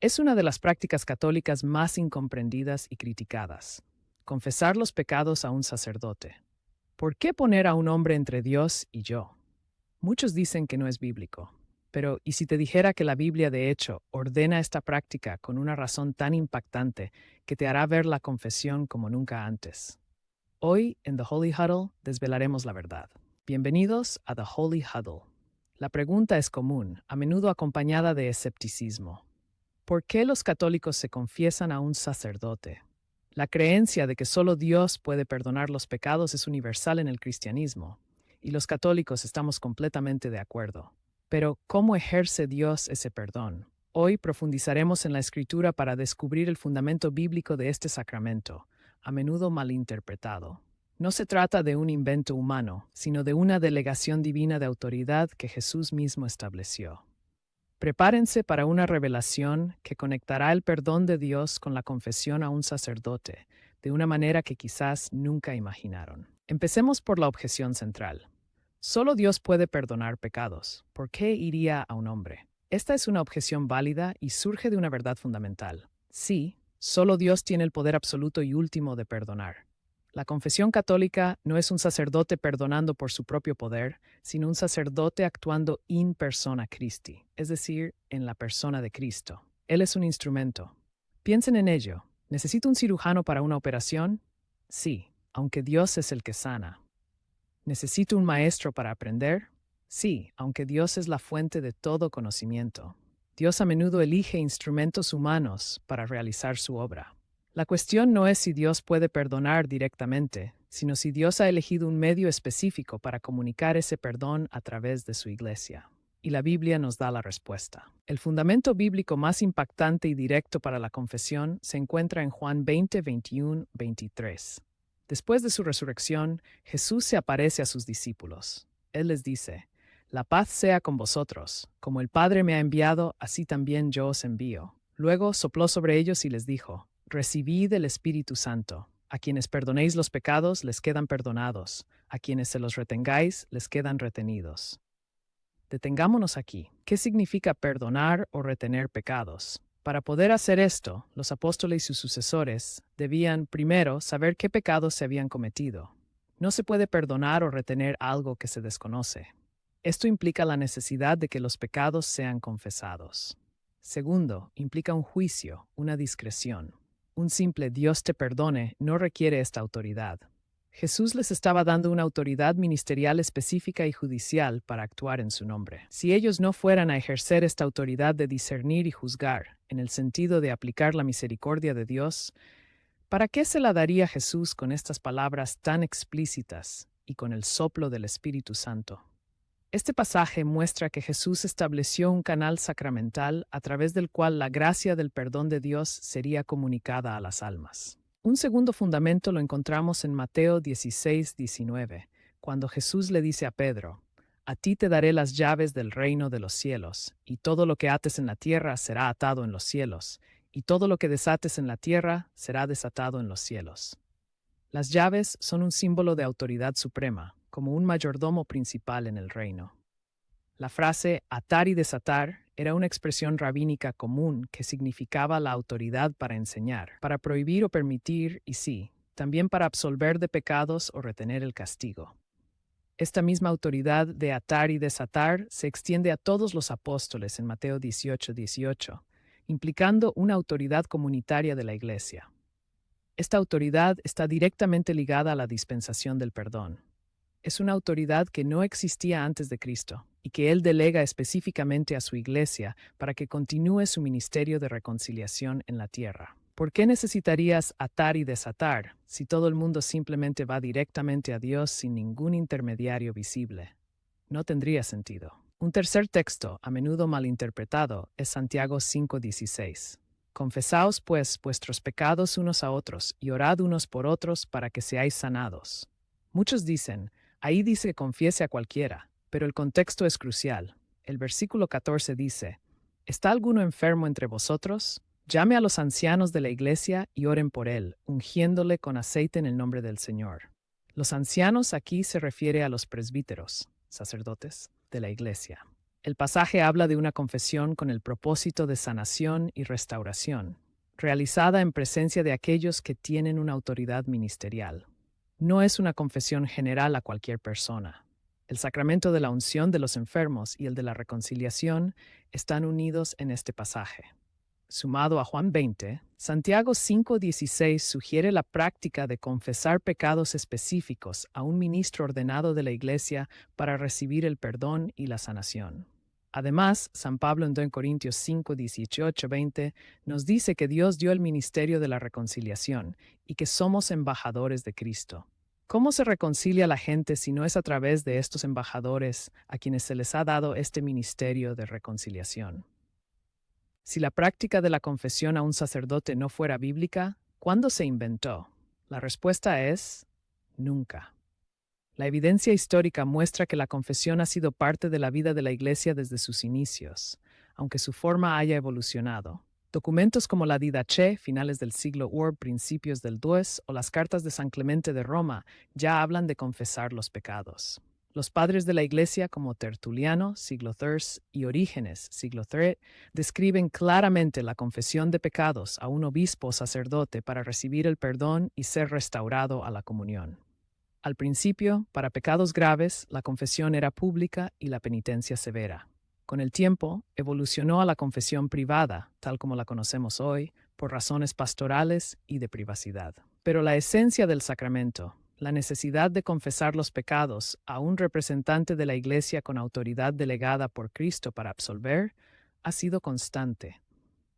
Es una de las prácticas católicas más incomprendidas y criticadas. Confesar los pecados a un sacerdote. ¿Por qué poner a un hombre entre Dios y yo? Muchos dicen que no es bíblico. Pero, ¿y si te dijera que la Biblia, de hecho, ordena esta práctica con una razón tan impactante que te hará ver la confesión como nunca antes? Hoy, en The Holy Huddle, desvelaremos la verdad. Bienvenidos a The Holy Huddle. La pregunta es común, a menudo acompañada de escepticismo. ¿Por qué los católicos se confiesan a un sacerdote? La creencia de que solo Dios puede perdonar los pecados es universal en el cristianismo, y los católicos estamos completamente de acuerdo. Pero, ¿cómo ejerce Dios ese perdón? Hoy profundizaremos en la Escritura para descubrir el fundamento bíblico de este sacramento, a menudo malinterpretado. No se trata de un invento humano, sino de una delegación divina de autoridad que Jesús mismo estableció. Prepárense para una revelación que conectará el perdón de Dios con la confesión a un sacerdote, de una manera que quizás nunca imaginaron. Empecemos por la objeción central. Solo Dios puede perdonar pecados. ¿Por qué iría a un hombre? Esta es una objeción válida y surge de una verdad fundamental. Sí, solo Dios tiene el poder absoluto y último de perdonar. La confesión católica no es un sacerdote perdonando por su propio poder, sino un sacerdote actuando in persona Christi, es decir, en la persona de Cristo. Él es un instrumento. Piensen en ello. ¿Necesito un cirujano para una operación? Sí, aunque Dios es el que sana. ¿Necesito un maestro para aprender? Sí, aunque Dios es la fuente de todo conocimiento. Dios a menudo elige instrumentos humanos para realizar su obra. La cuestión no es si Dios puede perdonar directamente, sino si Dios ha elegido un medio específico para comunicar ese perdón a través de su iglesia. Y la Biblia nos da la respuesta. El fundamento bíblico más impactante y directo para la confesión se encuentra en Juan 20, 21, 23. Después de su resurrección, Jesús se aparece a sus discípulos. Él les dice: «La paz sea con vosotros. Como el Padre me ha enviado, así también yo os envío». Luego sopló sobre ellos y les dijo: «Recibid el Espíritu Santo. A quienes perdonéis los pecados, les quedan perdonados. A quienes se los retengáis, les quedan retenidos». Detengámonos aquí. ¿Qué significa perdonar o retener pecados? Para poder hacer esto, los apóstoles y sus sucesores debían, primero, saber qué pecados se habían cometido. No se puede perdonar o retener algo que se desconoce. Esto implica la necesidad de que los pecados sean confesados. Segundo, implica un juicio, una discreción. Un simple Dios te perdone no requiere esta autoridad. Jesús les estaba dando una autoridad ministerial específica y judicial para actuar en su nombre. Si ellos no fueran a ejercer esta autoridad de discernir y juzgar, en el sentido de aplicar la misericordia de Dios, ¿para qué se la daría Jesús con estas palabras tan explícitas y con el soplo del Espíritu Santo? Este pasaje muestra que Jesús estableció un canal sacramental a través del cual la gracia del perdón de Dios sería comunicada a las almas. Un segundo fundamento lo encontramos en Mateo 16, 19, cuando Jesús le dice a Pedro: «A ti te daré las llaves del reino de los cielos, y todo lo que ates en la tierra será atado en los cielos, y todo lo que desates en la tierra será desatado en los cielos». Las llaves son un símbolo de autoridad suprema, como un mayordomo principal en el reino. La frase atar y desatar era una expresión rabínica común que significaba la autoridad para enseñar, para prohibir o permitir, y sí, también para absolver de pecados o retener el castigo. Esta misma autoridad de atar y desatar se extiende a todos los apóstoles en Mateo 18, 18, implicando una autoridad comunitaria de la Iglesia. Esta autoridad está directamente ligada a la dispensación del perdón. Es una autoridad que no existía antes de Cristo y que Él delega específicamente a su Iglesia para que continúe su ministerio de reconciliación en la tierra. ¿Por qué necesitarías atar y desatar si todo el mundo simplemente va directamente a Dios sin ningún intermediario visible? No tendría sentido. Un tercer texto, a menudo malinterpretado, es Santiago 5:16. «Confesaos, pues, vuestros pecados unos a otros, y orad unos por otros para que seáis sanados». Muchos dicen: «Ahí dice que confiese a cualquiera», pero el contexto es crucial. El versículo 14 dice: «¿Está alguno enfermo entre vosotros? Llame a los ancianos de la iglesia y oren por él, ungiéndole con aceite en el nombre del Señor». Los ancianos aquí se refiere a los presbíteros, sacerdotes, de la iglesia. El pasaje habla de una confesión con el propósito de sanación y restauración, realizada en presencia de aquellos que tienen una autoridad ministerial. No es una confesión general a cualquier persona. El sacramento de la unción de los enfermos y el de la reconciliación están unidos en este pasaje. Sumado a Juan 20, Santiago 5:16 sugiere la práctica de confesar pecados específicos a un ministro ordenado de la Iglesia para recibir el perdón y la sanación. Además, San Pablo en 2 Corintios 5:18-20 nos dice que Dios dio el ministerio de la reconciliación y que somos embajadores de Cristo. ¿Cómo se reconcilia la gente si no es a través de estos embajadores a quienes se les ha dado este ministerio de reconciliación? Si la práctica de la confesión a un sacerdote no fuera bíblica, ¿cuándo se inventó? La respuesta es nunca. La evidencia histórica muestra que la confesión ha sido parte de la vida de la Iglesia desde sus inicios, aunque su forma haya evolucionado. Documentos como la Didache, finales del siglo I, principios del II, o las cartas de San Clemente de Roma ya hablan de confesar los pecados. Los padres de la Iglesia, como Tertuliano, siglo III, y Orígenes, siglo III, describen claramente la confesión de pecados a un obispo o sacerdote para recibir el perdón y ser restaurado a la comunión. Al principio, para pecados graves, la confesión era pública y la penitencia severa. Con el tiempo, evolucionó a la confesión privada, tal como la conocemos hoy, por razones pastorales y de privacidad. Pero la esencia del sacramento, la necesidad de confesar los pecados a un representante de la Iglesia con autoridad delegada por Cristo para absolver, ha sido constante.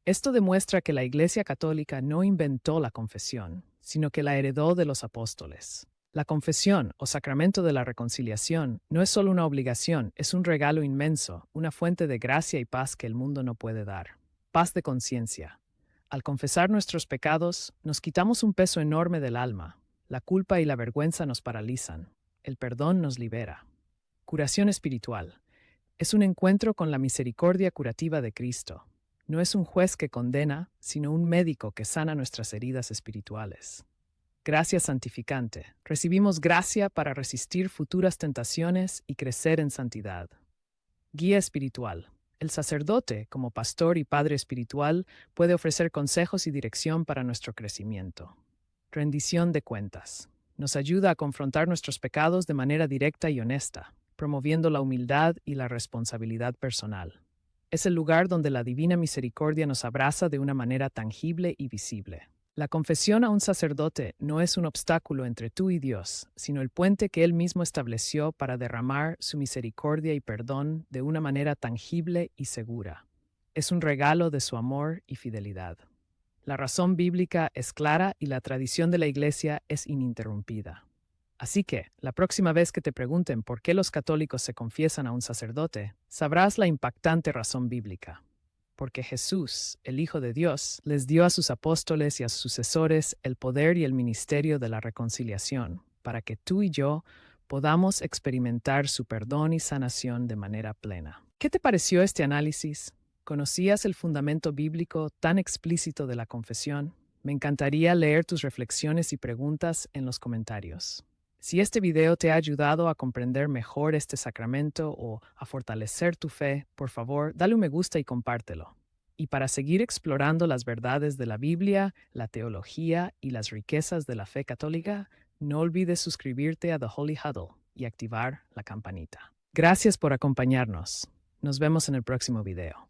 Esto demuestra que la Iglesia Católica no inventó la confesión, sino que la heredó de los apóstoles. La confesión, o sacramento de la reconciliación, no es solo una obligación, es un regalo inmenso, una fuente de gracia y paz que el mundo no puede dar. Paz de conciencia. Al confesar nuestros pecados, nos quitamos un peso enorme del alma. La culpa y la vergüenza nos paralizan. El perdón nos libera. Curación espiritual. Es un encuentro con la misericordia curativa de Cristo. No es un juez que condena, sino un médico que sana nuestras heridas espirituales. Gracia santificante. Recibimos gracia para resistir futuras tentaciones y crecer en santidad. Guía espiritual. El sacerdote, como pastor y padre espiritual, puede ofrecer consejos y dirección para nuestro crecimiento. Rendición de cuentas. Nos ayuda a confrontar nuestros pecados de manera directa y honesta, promoviendo la humildad y la responsabilidad personal. Es el lugar donde la divina misericordia nos abraza de una manera tangible y visible. La confesión a un sacerdote no es un obstáculo entre tú y Dios, sino el puente que Él mismo estableció para derramar su misericordia y perdón de una manera tangible y segura. Es un regalo de su amor y fidelidad. La razón bíblica es clara y la tradición de la Iglesia es ininterrumpida. Así que, la próxima vez que te pregunten por qué los católicos se confiesan a un sacerdote, sabrás la impactante razón bíblica. Porque Jesús, el Hijo de Dios, les dio a sus apóstoles y a sus sucesores el poder y el ministerio de la reconciliación, para que tú y yo podamos experimentar su perdón y sanación de manera plena. ¿Qué te pareció este análisis? ¿Conocías el fundamento bíblico tan explícito de la confesión? Me encantaría leer tus reflexiones y preguntas en los comentarios. Si este video te ha ayudado a comprender mejor este sacramento o a fortalecer tu fe, por favor, dale un me gusta y compártelo. Y para seguir explorando las verdades de la Biblia, la teología y las riquezas de la fe católica, no olvides suscribirte a The Holy Huddle y activar la campanita. Gracias por acompañarnos. Nos vemos en el próximo video.